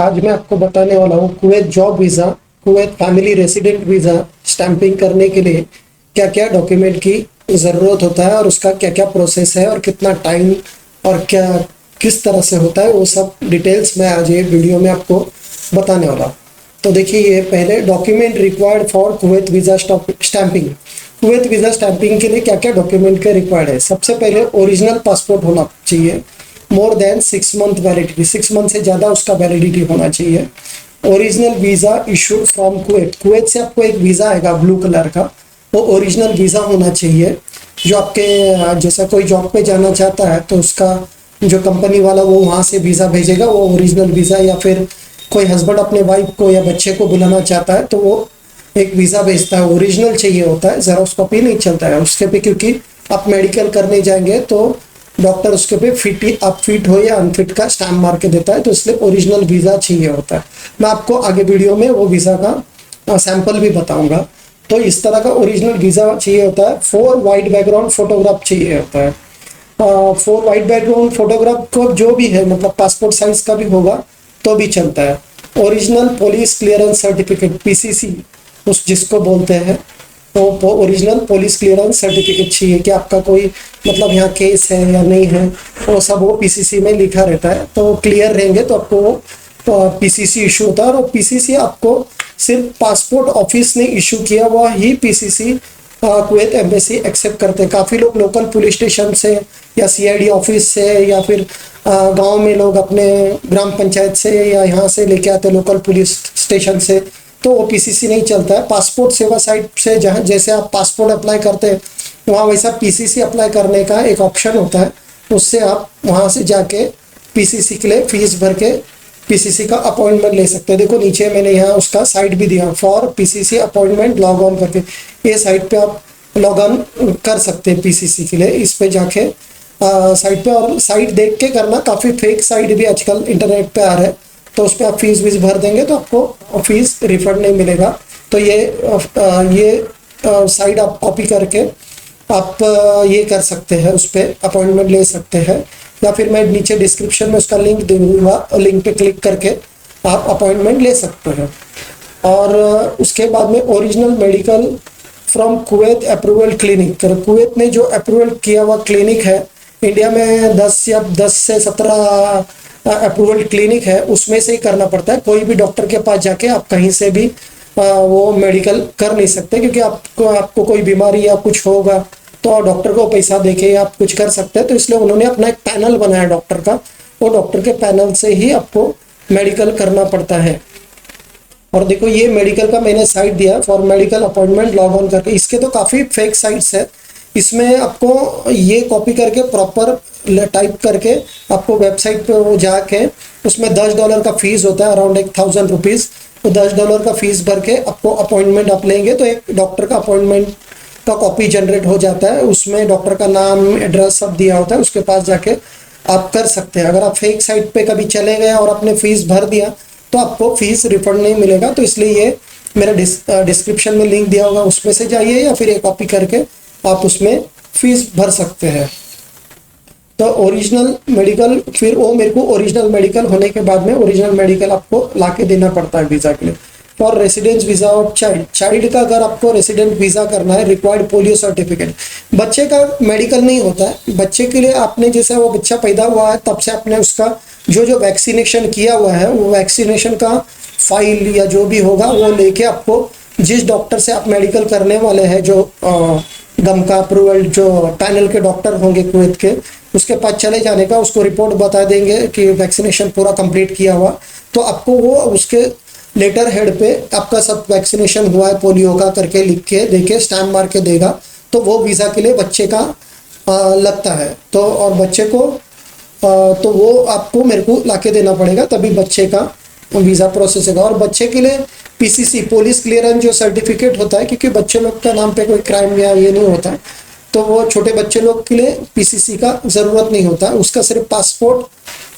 आज मैं आपको बताने वाला हूँ Kuwait job visa, Kuwait family resident visa stamping करने के लिए क्या क्या डॉक्यूमेंट की ज़रूरत होता है और उसका क्या क्या प्रोसेस है और कितना टाइम और क्या किस तरह से होता है, वो सब डिटेल्स मैं आज ये वीडियो में आपको बताने वाला हूँ। तो देखिए, ये पहले document required for Kuwait visa stamping. Kuwait visa stamping के लिए क्या क्या डॉक्यूमेंट का रिक्वायर्ड है। सबसे पहले ओरिजिनल पासपोर्ट होना चाहिए, more than 6 month validity, 6 month से ज़्यादा उसका वैलिडिटी होना चाहिए। Original visa issued from Kuwait, Kuwait से आपको एक वीज़ा आएगा ब्लू कलर का, वो ओरिजिनल वीज़ा होना चाहिए। जो आपके जैसा कोई जॉब पे जाना चाहता है तो उसका जो कंपनी वाला वो वहाँ से वीज़ा भेजेगा, वो ओरिजिनल वीज़ा, या फिर कोई हस्बैंड अपने वाइफ को या बच्चे को बुलाना चाहता है तो वो एक वीज़ा भेजता है, ओरिजिनल चाहिए होता है, ज़ेरॉक्स नहीं चलता है उसके पे, क्योंकि आप मेडिकल करने जाएंगे तो डॉक्टर उसके पे आप फिट हो या अनफिट का स्टैम्प मार के देता है, तो इसलिए ओरिजिनल वीज़ा चाहिए होता है। मैं आपको आगे वीडियो में वो वीज़ा का सैंपल भी बताऊंगा। तो इस तरह का ओरिजिनल वीज़ा चाहिए होता है। 4 वाइट बैकग्राउंड फोटोग्राफ चाहिए होता है। 4 वाइट बैकग्राउंड फोटोग्राफ को जो भी है, मतलब पासपोर्ट साइज का भी होगा तो भी चलता है। Original police clearance certificate, PCC उस जिसको बोलते हैं, तो ओरिजिनल पुलिस क्लियरेंस सर्टिफिकेट चाहिए कि आपका कोई मतलब यहाँ केस है या नहीं है, वो सब वो पीसीसी में लिखा रहता है। तो क्लियर रहेंगे तो आपको वो पीसीसी इशू होता है, और पीसीसी आपको सिर्फ पासपोर्ट ऑफिस ने इशू किया हुआ ही पीसीसी कुवैत एम्बेसी एक्सेप्ट करते हैं। काफ़ी लोग लोकल पुलिस स्टेशन से या सीआईडी ऑफिस से या फिर गांव में लोग अपने ग्राम पंचायत से या यहाँ से लेके आते लोकल पुलिस स्टेशन से, तो वो पीसीसी नहीं चलता है। पासपोर्ट सेवा साइट से जहाँ जैसे आप पासपोर्ट अप्लाई करते हैं वहाँ वैसा पीसीसी अप्लाई करने का एक ऑप्शन होता है, उससे आप वहाँ से जाके पीसीसी के लिए फीस भर के पीसीसी का अपॉइंटमेंट ले सकते हैं। देखो नीचे मैंने यहाँ उसका साइट भी दिया, for PCC appointment log on करके, ये साइट पे आप लॉग ऑन कर सकते हैं पीसीसी के लिए। इस पे जाके साइट पे, और साइट देख के करना, काफ़ी फेक साइट भी आजकल इंटरनेट पे आ रहा है, तो उस पर आप फीस वीस भर देंगे तो आपको फीस रिफंड नहीं मिलेगा। तो ये साइट आप कॉपी करके आप ये कर सकते हैं, उस पर अपॉइंटमेंट ले सकते हैं, या फिर मैं नीचे डिस्क्रिप्शन में उसका लिंक दे दूँगा, लिंक पे क्लिक करके आप अपॉइंटमेंट ले सकते हैं। और उसके बाद में original medical from Kuwait approval clinic, Kuwait ने जो अप्रूवल किया हुआ क्लिनिक है, इंडिया में 10 से 17 अप्रूवल क्लिनिक है, उसमें से ही करना पड़ता है। कोई भी डॉक्टर के पास जाके आप कहीं से भी वो मेडिकल कर नहीं सकते, क्योंकि आपको कोई बीमारी या कुछ होगा तो डॉक्टर को पैसा देके आप कुछ कर सकते हैं। तो इसलिए उन्होंने अपना एक पैनल बनाया डॉक्टर का, वो डॉक्टर के पैनल से ही आपको मेडिकल करना पड़ता है। और देखो, ये मेडिकल का मैंने साइट दिया, for medical appointment log on करके। इसके तो काफ़ी फेक साइट्स है, इसमें आपको ये कॉपी करके प्रॉपर टाइप करके आपको वेबसाइट पे वो जाके उसमें $10 का फीस होता है, अराउंड 1000 रुपीज़। तो $10 का फीस भर के आपको अपॉइंटमेंट आप लेंगे तो एक डॉक्टर का अपॉइंटमेंट का कॉपी जनरेट हो जाता है, उसमें डॉक्टर का नाम एड्रेस सब दिया होता है, उसके पास जाके आप कर सकते हैं। अगर आप फेक साइट पे कभी चले गए और आपने फीस भर दिया तो आपको फीस रिफंड नहीं मिलेगा। तो इसलिए ये मेरा डिस्क्रिप्शन में लिंक दिया होगा, उसमें से जाइए या फिर ये कॉपी करके आप उसमें फीस भर सकते हैं। तो ओरिजिनल मेडिकल, फिर वो मेरे को ओरिजिनल मेडिकल होने के बाद में ओरिजिनल मेडिकल आपको लाके देना पड़ता है वीज़ा के लिए। For residence visa of child का अगर आपको रेसिडेंट वीज़ा करना है, रिक्वायर्ड पोलियो सर्टिफिकेट। बच्चे का मेडिकल नहीं होता है, बच्चे के लिए आपने जैसे वो बच्चा पैदा हुआ है तब से आपने उसका जो वैक्सीनेशन किया हुआ है, वो वैक्सीनेशन का फाइल या जो भी होगा वो लेके आपको जिस डॉक्टर से आप मेडिकल करने वाले हैं, जो गम का अप्रूवल जो पैनल के डॉक्टर होंगे कुवैत के, उसके पास चले जाने का, उसको रिपोर्ट बता देंगे कि वैक्सीनेशन पूरा कंप्लीट किया हुआ, तो आपको वो उसके लेटर हेड पे आपका सब वैक्सीनेशन हुआ है पोलियो का करके लिख के देके स्टैम्प मार के देगा, तो वो वीज़ा के लिए बच्चे का लगता है। तो और बच्चे को तो वो आपको मेरे को लाके देना पड़ेगा, तभी बच्चे का वीज़ा प्रोसेस होगा। और बच्चे के लिए पीसीसी पुलिस क्लियरेंस जो सर्टिफिकेट होता है, क्योंकि बच्चे लोग का नाम पे कोई क्राइम या ये नहीं होता है, तो वो छोटे बच्चे लोग के लिए पीसीसी का ज़रूरत नहीं होता है, उसका सिर्फ पासपोर्ट,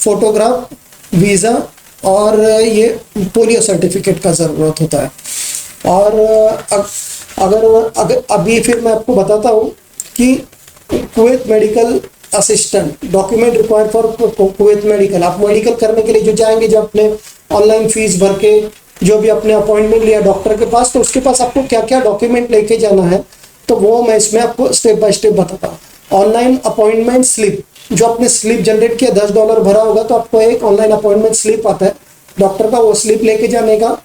फोटोग्राफ, वीज़ा और ये पोलियो सर्टिफिकेट का ज़रूरत होता है। और अगर अभी फिर मैं आपको बताता हूँ कि Kuwait medical assistant document required for Kuwait medical. आप मेडिकल करने के लिए जो जाएंगे, जब अपने ऑनलाइन फीस भर के जो भी अपने अपॉइंटमेंट लिया डॉक्टर के पास, तो उसके पास आपको क्या क्या डॉक्यूमेंट लेके जाना है, तो वो मैं इसमें आपको स्टेप बाय स्टेप बताता हूँ। ऑनलाइन अपॉइंटमेंट स्लिप, जो आपने स्लिप जनरेट किया $10 भरा होगा तो आपको एक ऑनलाइन अपॉइंटमेंट स्लिप आता है डॉक्टर का, वो स्लिप लेके जाने का।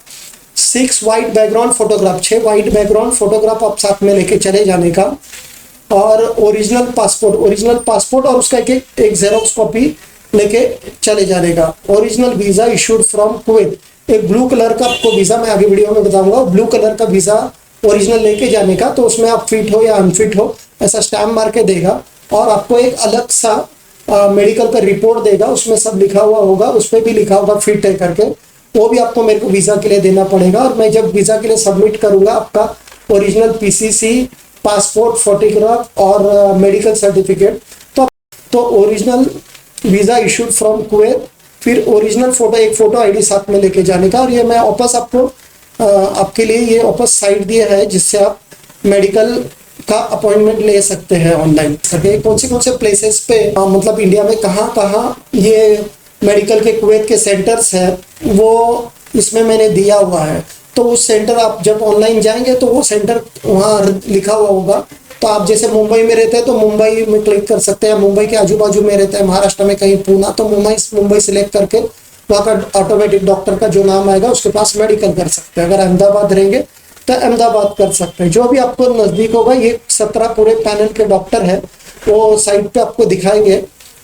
6 white background photograph, 6 white background photograph आप साथ में लेके चले जाने का। और ओरिजिनल पासपोर्ट और उसका एक जेरोक्स कॉपी लेके चले जाने का। Original visa issued from Kuwait, एक ब्लू कलर का आपको वीजा, मैं आगे वीडियो में बताऊंगा, ब्लू कलर का वीजा ओरिजिनल लेके जाने का। तो उसमें आप फिट हो या अनफिट हो ऐसा स्टैम्प मार के देगा, और आपको एक अलग सा मेडिकल का रिपोर्ट देगा, उसमें सब लिखा हुआ होगा, उस पर भी लिखा होगा फिट है करके, वो भी आपको मेरे को वीजा के लिए देना पड़ेगा। और मैं जब वीजा के लिए सबमिट करूंगा आपका ओरिजिनल पीसीसी, पासपोर्ट, फोटोग्राफ और मेडिकल सर्टिफिकेट, तो original visa issued from Kuwait, फिर ओरिजिनल फोटो, एक फोटो आईडी साथ में लेके जाने का। और ये मैं वापस आपको आपके लिए ये वापस साइट दिया है जिससे आप मेडिकल का अपॉइंटमेंट ले सकते हैं ऑनलाइन करके। कौन से प्लेसेस पे मतलब इंडिया में कहाँ कहाँ ये मेडिकल के कुवैत के सेंटर्स हैं वो इसमें मैंने दिया हुआ है। तो उस सेंटर आप जब ऑनलाइन जाएंगे तो वो सेंटर वहाँ लिखा हुआ होगा। तो आप जैसे मुंबई में रहते हैं तो मुंबई में क्लिक कर सकते हैं, मुंबई के आजू बाजू में रहते हैं महाराष्ट्र में कहीं पूना, तो मुंबई सिलेक्ट करके वहाँ का ऑटोमेटिक डॉक्टर का जो नाम आएगा उसके पास मेडिकल कर सकते हैं। अगर अहमदाबाद रहेंगे तो अहमदाबाद कर सकते हैं, जो भी आपको नज़दीक होगा। ये 17 पूरे पैनल के डॉक्टर है, वो साइट पे आपको दिखाएंगे,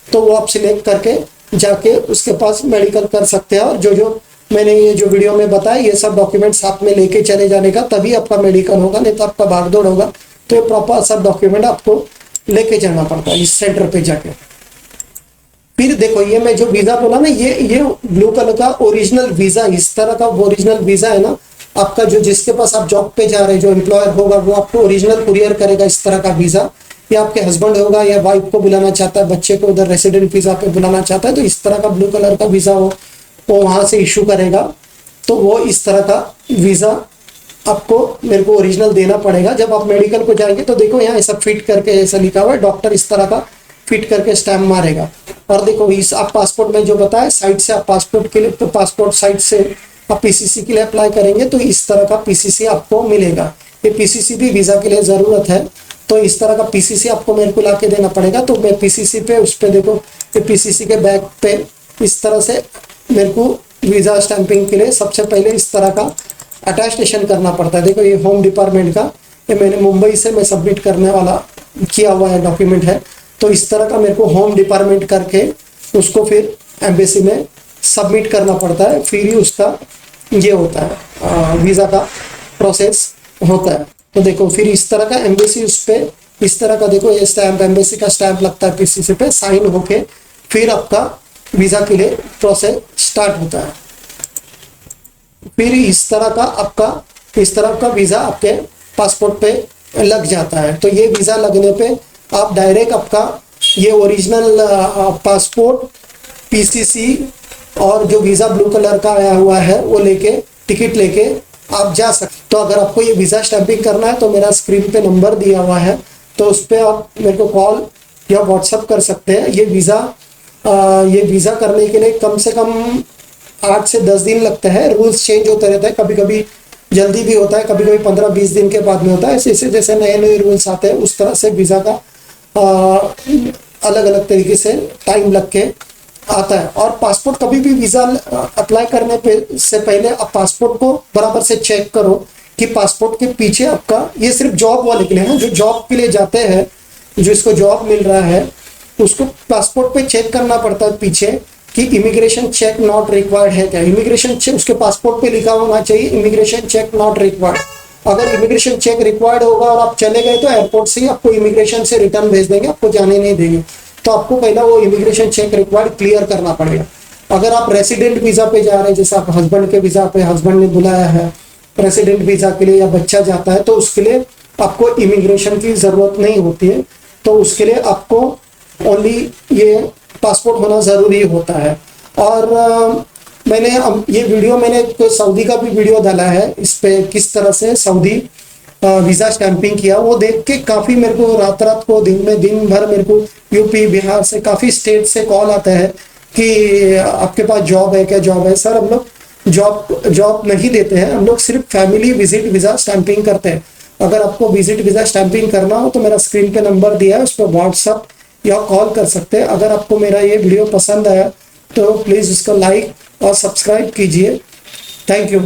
तो वो आप सिलेक्ट करके जाके उसके पास मेडिकल कर सकते हैं। और जो मैंने ये जो वीडियो में बताया ये सब डॉक्यूमेंट साथ में लेके चले जाने का, तभी आपका मेडिकल होगा, नहीं तो आपका भागदौड़ होगा। तो प्रॉपर सब डॉक्यूमेंट आपको लेके जाना पड़ता है इस सेंटर पे जाके। फिर देखो ये मैं जो वीजा बोला ना, ये ब्लू कलर का ओरिजिनल वीजा, इस तरह का ओरिजिनल वीजा है ना आपका, जो जिसके पास आप जॉब पे जा रहे हैं, जो एम्प्लॉयर होगा वो आपको ओरिजिनल कुरियर करेगा इस तरह का वीजा। या आपके हस्बैंड होगा या वाइफ को बुलाना चाहता है, बच्चे को उधर रेसिडेंट वीजा पे बुलाना चाहता है, तो इस तरह का ब्लू कलर का वीजा वो वहां से इशू करेगा। तो वो इस तरह का वीजा आपको मेरे को ओरिजिनल देना पड़ेगा। जब आप मेडिकल को जाएंगे तो देखो यहाँ ऐसा फिट करके ऐसा लिखा हुआ है, डॉक्टर इस तरह का फिट करके स्टैम्प मारेगा। और देखो इस आप पासपोर्ट में जो बताया साइट से आप पासपोर्ट के लिए, तो पासपोर्ट साइट से आप पीसीसी के लिए अप्लाई करेंगे तो इस तरह का पीसीसी आपको मिलेगा। ये पीसीसी भी वीजा के लिए जरूरत है, तो इस तरह का पीसीसी आपको मेरे को ला के देना पड़ेगा। तो मैं पीसीसी पे उस पर देखो पीसीसी के बैक पे इस तरह से मेरे को वीजा स्टैंपिंग के लिए सबसे पहले इस तरह का अटेस्टेशन करना पड़ता है। देखो ये होम डिपार्टमेंट का, ये मैंने मुंबई से मैं सबमिट करने वाला किया हुआ है डॉक्यूमेंट है। तो इस तरह का मेरे को होम डिपार्टमेंट करके उसको फिर एम्बेसी में सबमिट करना पड़ता है, फिर ही उसका ये होता है वीज़ा का प्रोसेस होता है। तो देखो फिर इस तरह का एम्बेसी उस पर इस तरह का देखो ये स्टैंप, एम्बेसी का स्टैंप लगता है पीसीसी पे, साइन होके फिर आपका वीज़ा के लिए प्रोसेस स्टार्ट होता है। फिर इस तरह का वीज़ा आपके पासपोर्ट पे लग जाता है। तो ये वीज़ा लगने पे आप डायरेक्ट आपका ये ओरिजिनल पासपोर्ट, पीसीसी और जो वीज़ा ब्लू कलर का आया हुआ है वो लेके टिकट लेके आप जा सकते। तो अगर आपको ये वीज़ा स्टैंपिंग करना है तो मेरा स्क्रीन पे नंबर दिया हुआ है, तो उस पर आप मेरे को कॉल या व्हाट्सअप कर सकते हैं। ये वीज़ा करने के लिए कम से कम 8 से 10 दिन लगते हैं। रूल्स चेंज होते रहते हैं, कभी कभी जल्दी भी होता है, कभी कभी 15-20 दिन के बाद में होता है। ऐसे जैसे नए नए रूल्स आते हैं उस तरह से वीज़ा का अलग अलग तरीके से टाइम लग के आता है। और पासपोर्ट कभी भी वीज़ा अप्लाई करने पे से पहले आप पासपोर्ट को बराबर से चेक करो कि पासपोर्ट के पीछे आपका, ये सिर्फ जॉब वाले के लिए है, जो जॉब के लिए जाते हैं, जिसको जॉब मिल रहा है उसको पासपोर्ट पे चेक करना पड़ता है पीछे कि इमिग्रेशन चेक नॉट रिक्वायर्ड है क्या। इमिग्रेशन चेक उसके पासपोर्ट पे लिखा होना चाहिए, इमिग्रेशन चेक नॉट रिक्वायर्ड। अगर इमिग्रेशन चेक रिक्वायर्ड होगा और आप चले गए तो एयरपोर्ट से ही आपको इमिग्रेशन से रिटर्न भेज देंगे, आपको जाने नहीं देंगे। तो आपको पहला वो इमिग्रेशन चेक रिक्वायर्ड क्लियर करना पड़ेगा। अगर आप रेसिडेंट वीज़ा पे जा रहे हैं, जैसे आप हस्बैंड के वीज़ा पे, हस्बैंड ने बुलाया है रेसिडेंट वीज़ा के लिए, या बच्चा जाता है, तो उसके लिए आपको इमिग्रेशन की ज़रूरत नहीं होती है। तो उसके लिए आपको ओनली ये पासपोर्ट होना ज़रूरी होता है। और मैंने ये वीडियो मैंने सऊदी का भी वीडियो डाला है, इस पे किस तरह से सऊदी वीज़ा स्टैंपिंग किया, वो देख के काफ़ी मेरे को रात को दिन भर मेरे को यूपी बिहार से काफ़ी स्टेट से कॉल आता है कि आपके पास जॉब है क्या, जॉब है। सर हम लोग जॉब जॉब नहीं देते हैं, हम लोग सिर्फ फैमिली विजिट वीज़ा स्टैंपिंग करते हैं। अगर आपको विजिट वीज़ा स्टैंपिंग करना हो तो मेरा स्क्रीन पे नंबर दिया है, उस पर व्हाट्सअप या कॉल कर सकते हैं। अगर आपको मेरा ये वीडियो पसंद आया तो प्लीज़ उसको लाइक और सब्सक्राइब कीजिए। Thank you.